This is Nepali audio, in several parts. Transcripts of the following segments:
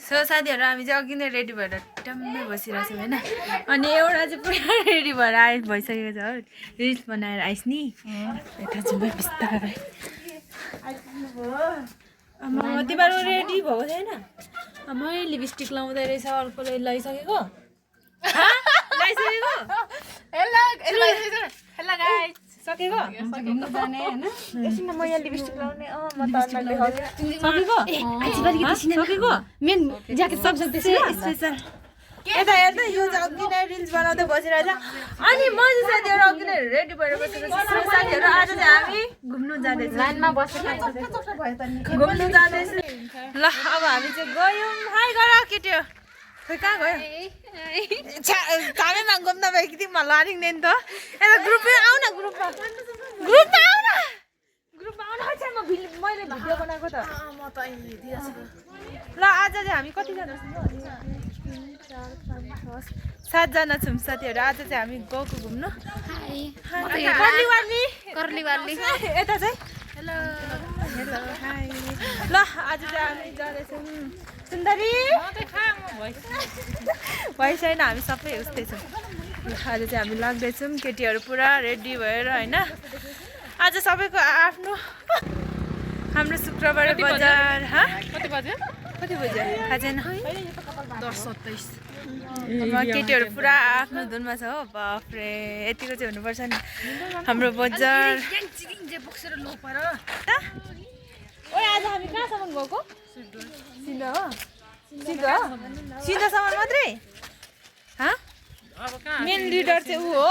सो साथीहरु हामी चाहिँ अघि नै रेडी भएर टम्मै बसिरहेको छौँ हैन अनि एउटा चाहिँ पुरा रेडी भएर भइसकेको छ रिल्स बनाएर आइस नि यता चाहिँ बिस्तारै आमा तिम्रो रेडी भएको छैन आमा लिपस्टिक लाउँदै रहेछ अर्कोले लगाइसकेको लगाइसकेको हेलो गाइस सकेको घुम्नु जाने हैन एकछिन म यहाँ लिपस्टिक लाउने म त सकेको सकेको मेन ज्याकेट सब स्पेशल यता हेर्दा यो चाहिँ अघि नै रिल्स बनाउँदै बसिरहेछ अनि म चाहिँ साथीहरु अघि नै रेडी भएर बसेको छु साथीहरु आज चाहिँ हामी घुम्नु जाँदैछौँ लाइनमा बसेर घुम्नु जाँदैछौँ ल अब हामी चाहिँ गयौँ हाई गर केटी खै कहाँ गयो छामेमा घुम्न भयो कि तिमीलाई लारिँदैन त यता ग्रुपमा आऊ न ग्रुपमा आऊ न म मैले भिडियो बनाएको त म त ल आज चाहिँ हामी कतिजना छौँ 7जना छौँ साथीहरु आज चाहिँ हामी गएको घुम्नु कर्लीवाली यता चाहिँ हेलो हेलो हाई ल आज चाहिँ हामी जाँदैछौँ सुन्दरी भइ छैन हामी सबै उस्तै छौँ आज चाहिँ हामी लाग्दैछौँ केटीहरू पुरा रेडी भएर होइन आज सबैको आफ्नो हाम्रो शुक्रबार बजार कति बज्यो थाहा छैन 10:27 केटीहरू पुरा आफ्नो धुनमा छ हो बाफ्रे यतिको चाहिँ हुनुपर्छ नि हाम्रो बजार आज हामी कहाँसम्म गएको सिन्धो हो सिन्धोसम्म मात्रै मेन लिडर चाहिँ ऊ हो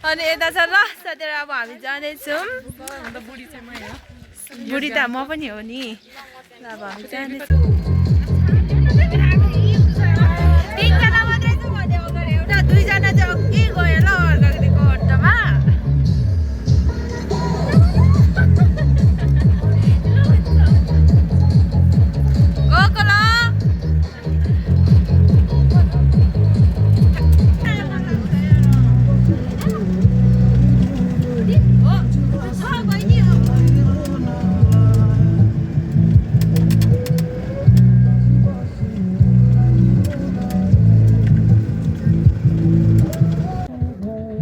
अनि यता छ ल साथीहरु अब हामी जाँदैछौँ बुढी त म पनि हो नि ल अब हामी जाँदैछौँ 3जना मात्रै छौँ भने अगाडि एउटा 2जना चाहिँ अघि गयो ल अगाडिको अड्डामा गएको ल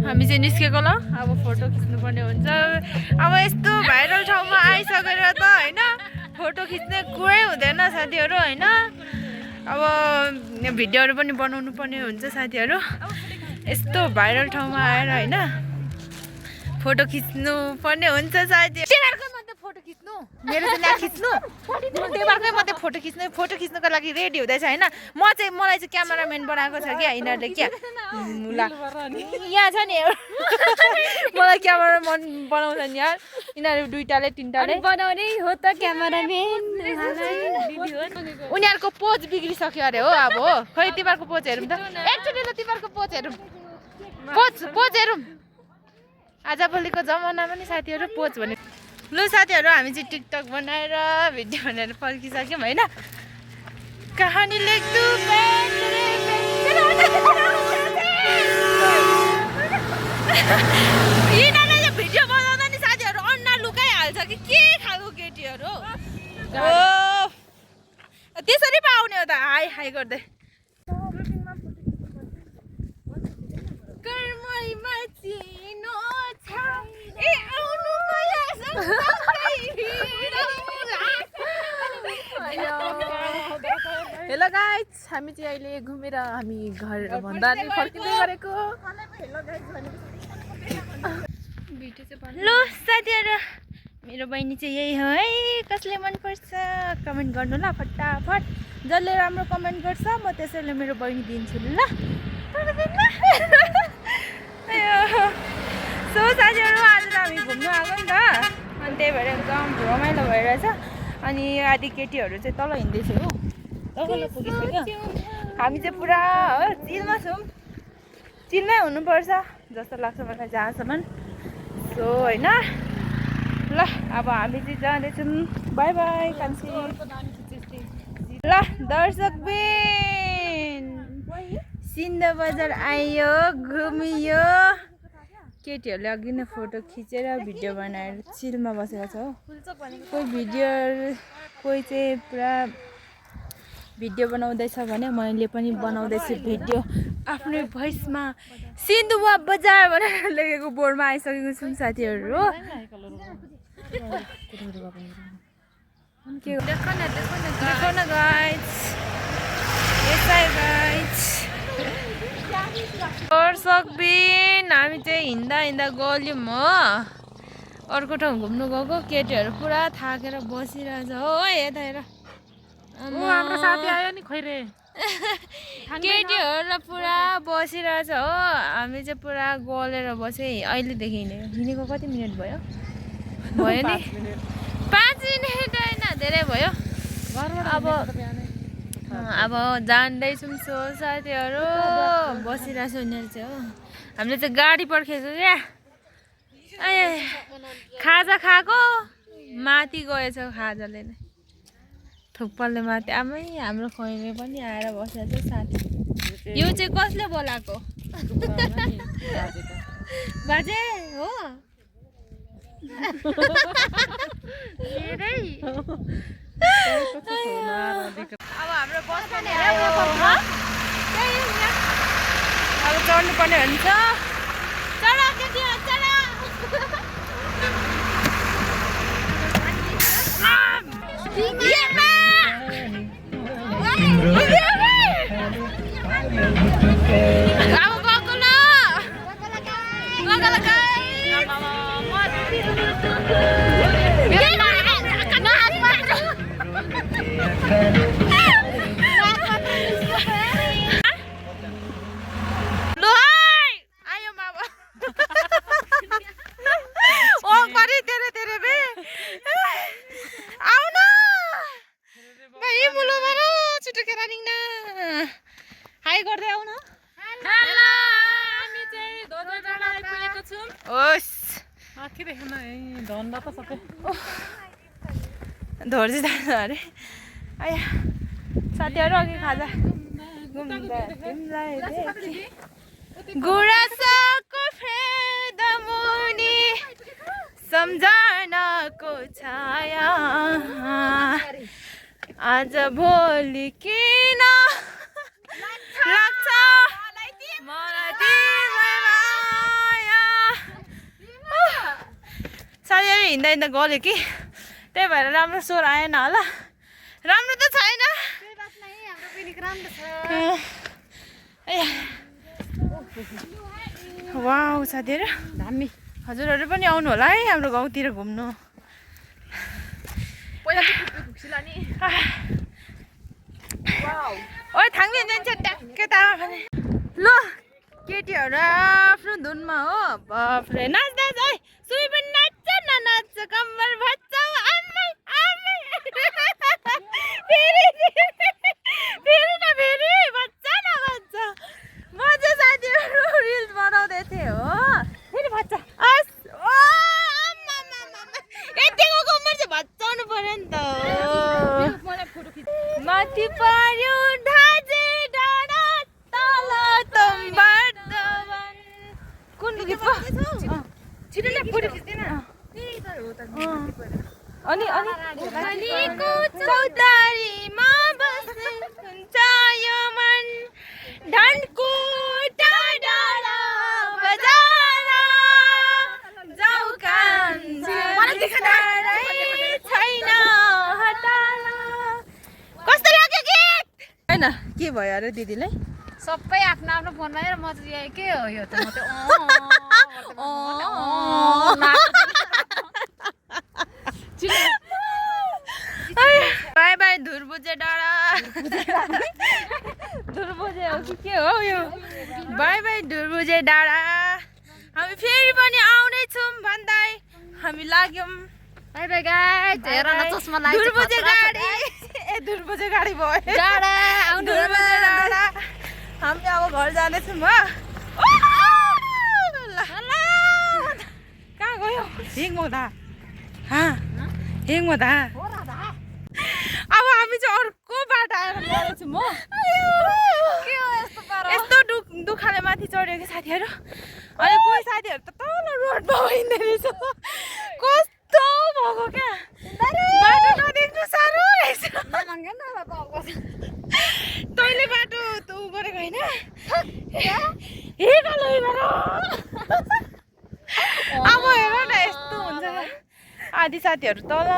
हामी चाहिँ निस्केको ल अब फोटो खिच्नुपर्ने हुन्छ अब यस्तो भाइरल ठाउँमा आइसकेर त होइन फोटो खिच्ने कुरै हुँदैन साथीहरू होइन अब भिडियोहरू पनि बनाउनु पर्ने हुन्छ साथीहरू यस्तो भाइरल ठाउँमा आएर होइन फोटो खिच्नु पर्ने हुन्छ साथीहरू तिमीहरूकै मात्रै फोटो खिच्नु मेरो चाहिँ ल्या खिच्नु तिमीहरूकै मात्रै फोटो खिच्नुको लागि रेडी हुँदैछ होइन मलाई चाहिँ क्यामेराम्यान बनाएको छ क्या यिनीहरूले क्या यहाँ छ नि मलाई क्यामेराम्यान बनाउँछ नि यार यिनीहरू 2टाले 3टाले बनाउने हो त क्यामेराम्यान उनीहरूको पोज बिग्रिसक्यो अरे हो अब हो खै तिमीहरूको पोज हेरौँ त एकचोटि ल तिमीहरूको पोज हेरौँ पोज हेरौँ आजभोलिको जमानामा नि साथीहरू पोज भने लु साथीहरू हामी चाहिँ टिकटक बनाएर भिडियो बनाएर फर्किसक्यौँ होइन कहानी लेख्छु यिनीहरूले भिडियो बनाउँदा नि साथीहरू अनुहार लुकाइहाल्छ कि के खालको केटीहरू हो त्यसरी पो आउने हो त हाई हाई गर्दै हेलो गाइज हामी चाहिँ अहिले घुमेर हामी घर भन्दा नि फर्किँदै गरेको ल साथीहरू मेरो बहिनी चाहिँ यही हो है कसले मनपर्छ कमेन्ट गर्नु ल फटाफट जसले राम्रो कमेन्ट गर्छ म त्यसैले मेरो बहिनी दिन्छु ल सो साथीहरू आज त हामी घुम्नु आएको नि त अनि त्यही भएर एकदम रमाइलो भइरहेछ अनि आधी केटीहरू चाहिँ तल हिँड्दैछ हो तल पुगिसक्यो हामी चाहिँ पुरा हो चिलमा छौँ चिलमै हुनुपर्छ जस्तो लाग्छ मलाई जहाँसम्म सो होइन ल अब हामी चाहिँ जाँदैछौँ बाई बाई कान्छी ल दर्शकबिन सिन्धो बजार आयो घुमियो केटीहरूले अघि नै फोटो खिचेर भिडियो बनाएर चिलमा बसेको छ हो कोही चाहिँ पुरा भिडियो बनाउँदैछ भने मैले पनि बनाउँदैछु भिडियो आफ्नै भोइसमा सिन्धुवा बजार भनेर लेखेको बोर्डमा आइसकेको छौँ साथीहरू हो देखो न गाइस सक्बिन हामी चाहिँ हिँड्दा गल्यौँ हो अर्को ठाउँ घुम्नु गएको केटीहरू पुरा थाकेर बसिरहेछ हो यता हेर हाम्रो साथी आयो नि खैरे केटीहरू पुरा बसिरहेछ हो हामी चाहिँ पुरा गलेर बस्यो अहिलेदेखि हिँडेको कति मिनट भयो नि 5 मिनट होइन धेरै भयो अब जान्दैछौँ सो साथीहरू बसिरहेछ उनीहरू चाहिँ हो हामीले चाहिँ गाडी पर्खेको क्या खाजा खाएको माथि गएछ खाजाले नै थुक्पाले माथि आमै हाम्रो खैरे पनि आएर बसेको छ साथी यो चाहिँ कसले बोलाएको बाजे हो अब हाम्रो बस पनि अब चढ्नु पर्ने हुन्छ चढा केटी चढा हाई गर्दै आउन धोर्जी जान्छ अरे आया साथीहरू अघि खाजा गुराँसको फेदमुनि सम्झनाको छाया आज भोलि किन लाग्छ मलाई तिमीलाई माया साथीहरू हिँड्दा गल्यो कि त्यही भएर राम्रो स्वर आएन होला राम्रो त छैन वाउ साथीहरू दामी हजुरहरू पनि आउनु होला है हाम्रो गाउँतिर घुम्नु ओइ थाङ्ने जान्छ ट्याक्कै तामा खाने ल केटीहरू आफ्नो धुनमा हो बाफ्रे नाच नाच है सुई पनि नाच्छ ननाच्छ कम्मर भन्छ आम्मै आम्मै फेरि भन्छ नभन्छ म चाहिँ साथीहरू रिल्स बनाउँदै थिएँ हो फेरि भन्छ यतिको कम्मर चाहिँ भचाउनु पर्यो नि त माथि पर्यो ढाजे डाँडा तल तम्बर्दवन कुन गीत पो छिटो न फोटो खिच्दैन अनि अनिको चौतारीमा बस्ने हुन्छ यो मन ढानको डाँडा बजार जाऊ काम छैन कस्तो लाग्यो गीत हैन के भयो अरे दिदीलाई सबै आफ्नो आफ्नो फोनमा हेर म चाहिँ के हो यो त म त बाई बाई धुर्बुजे डाँडा धुर्बुजे हो कि के हो यो बाई बाई धुर्बुजे डाँडा हामी फेरि पनि आउने छौँ भन्दै हामी लाग्यौँ बाई बाई गाइस हेर न चस्मा लाग्छ धुर्बुजे गाडी ए धुर्बुजे गाडी भयो डाँडा आउनु धुर्बुजे डाँडा हामी अब घर जाँदैछौँ हो कहाँ गयो हिङमदा हिङमदा अब हामी चाहिँ अर्को बाटो आएर गएछौँ हो यस्तो दुखाले माथि चढ्यो कि साथीहरू अनि कोही साथीहरू त तल रोडमा हिँड्दै रहेछ कस्तो भएको क्या बाटो नदेख्नु साह्रो रहेछ तैँले बाटो त उ गरेको होइन अब हेर न यस्तो हुन्छ आधी साथीहरू तल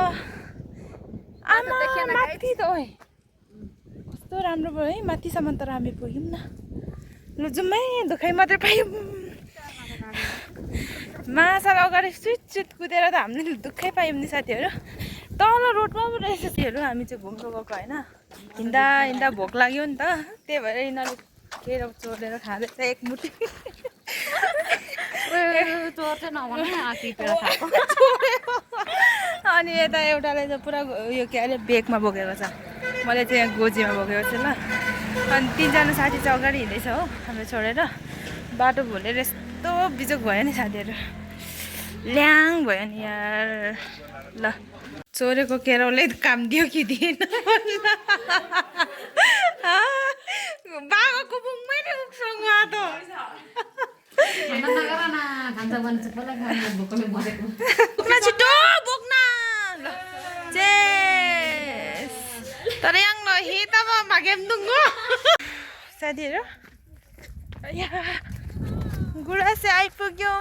आमा माथि त ओइ कस्तो राम्रो भयो है माथिसम्म तर हामी पुग्यौँ न लु जाउँ है दुखाइ मात्रै पायौँ माछालाई अगाडि सुट कुदेर त हामीले दुःखै पायौँ नि साथीहरू तल रोडमा पो रहेछ साथीहरू हामी चाहिँ घुम्नु गएको होइन हिँड्दा हिँड्दा भोक लाग्यो नि त त्यही भएर यिनीहरूले केरा चोरेर खाँदैछ एक मुठी अनि यता एउटाले चाहिँ पुरा उयो के अरे बेगमा बोकेको छ मैले चाहिँ यहाँ गोजीमा बोकेको छु ल अनि 3 जना साथी चाहिँ अगाडि हिँड्दैछ हो हाम्रो छोडेर बाटो भुलेर यस्तो बिजोक भयो नि साथीहरू ल्याङ भयो नि यार ल चोरेको केराउले काम दियो कि दिएन बाघको बुङमै नै उक्सँग त छिटो बोक्न ल तर याङ ल हितामा भाग्यम दुङ्गो साथीहरू गुराँसे आइपुग्यौँ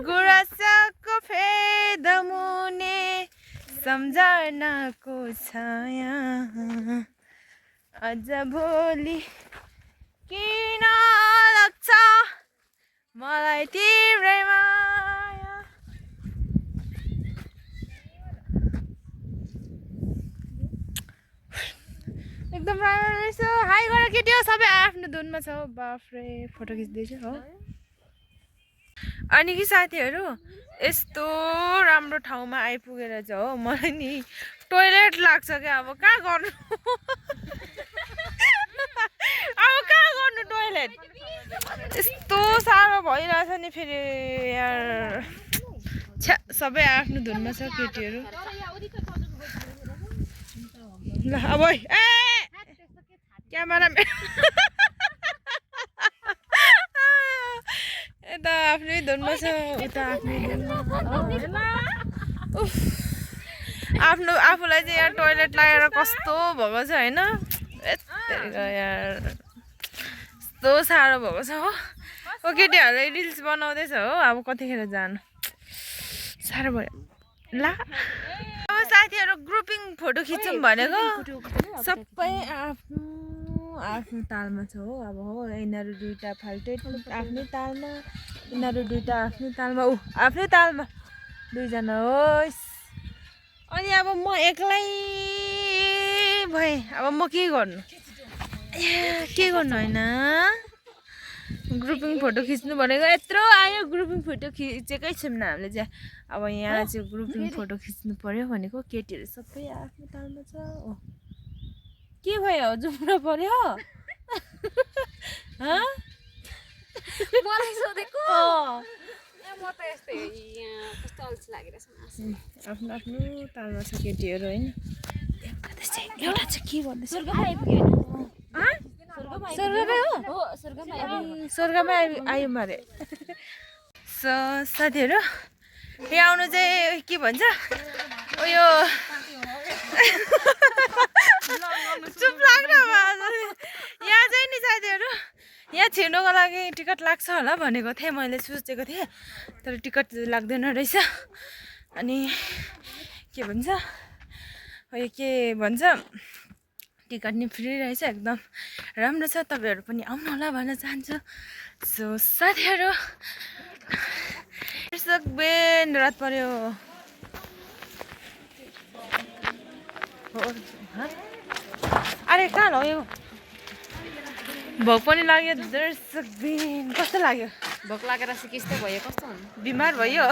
गुराँसको फेदमुने सम्झनाको छाया अझ भोलि किन लाग्छ मलाई तिम्रै माया एकदम राम्रो रहेछ हाई गरेर केटी हो सबै आफ्नो धुनमा छ बाफ्रे फोटो खिच्दैछु हो अनि कि साथीहरू यस्तो राम्रो ठाउँमा आइपुगेर चाहिँ हो मलाई नि टोइलेट लाग्छ क्या अब कहाँ गर्नु अब कहाँ गर्नु टोइलेट यस्तो साह्रो भइरहेछ नि फेरि यार छ्या सबै आफ्नो धुनमा छ केटीहरू ल अब ए क्यामेरा यता आफ्नै धुनमा छ उता आफ्नै धुनमा आफ्नो आफूलाई चाहिँ यहाँ टोइलेट लगाएर कस्तो भएको छ होइन यार यस्तो साह्रो भएको छ हो केटीहरूले रिल्स बनाउँदैछ हो अब कतिखेर जानु साह्रो भयो ला अब साथीहरू ग्रुपिङ फोटो खिचौँ भनेको सबै आफ्नो आफ्नो तालमा छ हो अब हो यिनीहरू दुइटा फाल्टै आफ्नै तालमा यिनीहरू दुइटा आफ्नै तालमा आफ्नै तालमा दुईजना होस् अनि अब म एक्लै भएँ अब म के गर्नु होइन ग्रुपिङ फोटो खिच्नु भनेको यत्रो आयो ग्रुपिङ फोटो खिचेकै छौँ न हामीले चाहिँ अब यहाँ चाहिँ ग्रुपिङ फोटो खिच्नु पर्यो भनेको केटीहरू सबै आफ्नो तालमा छ ओ के भयो जुम्न पर्यो मलाई सोधेको म त यस्तै कस्तो अल्छी लागिरहेछ आफ्नो आफ्नो तालमा छ केटीहरू होइन एउटा चाहिँ के भन्दैछ स्वर्गमै आयौँ अरे साथीहरू यहाँ आउनु चाहिँ के भन्छ उयो चुप लाग्न यहाँ चाहिँ नि साथीहरू यहाँ छिर्नुको लागि टिकट लाग्छ होला भनेको थिएँ मैले सोचेको थिएँ तर टिकट लाग्दैन रहेछ अनि के भन्छ के भन्छ टिकट नि फ्री रहेछ एकदम राम्रो छ तपाईँहरू पनि आउनु होला भन्न चाहन्छु सो साथीहरू बेन रात पर्यो अरे कहाँ लग्यो भोक पनि लाग्यो दर्शक बेन कस्तो लाग्यो भोक लागेर सिकिस्तै भयो कस्तो बिमार भयो